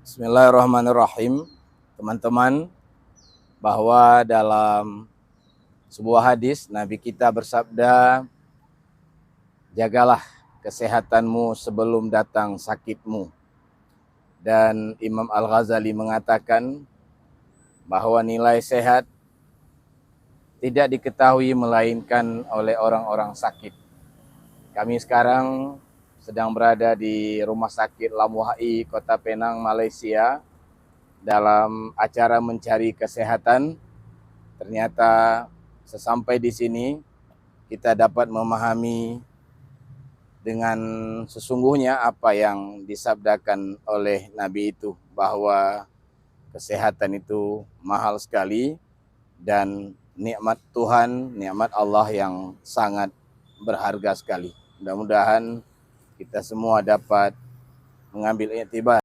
Bismillahirrahmanirrahim. Teman-teman, bahwa dalam sebuah hadis Nabi kita bersabda, jagalah kesehatanmu sebelum datang sakitmu. Dan Imam Al-Ghazali mengatakan bahwa nilai sehat tidak diketahui melainkan oleh orang-orang sakit. Kami sekarang sedang berada di Rumah Sakit Lamuhai, Kota Penang, Malaysia, dalam acara mencari kesehatan. Ternyata sesampai di sini kita dapat memahami dengan sesungguhnya apa yang disabdakan oleh Nabi itu, bahwa kesehatan itu mahal sekali dan nikmat Tuhan, nikmat Allah yang sangat berharga sekali. Mudah-mudahan kita semua dapat mengambil iktibar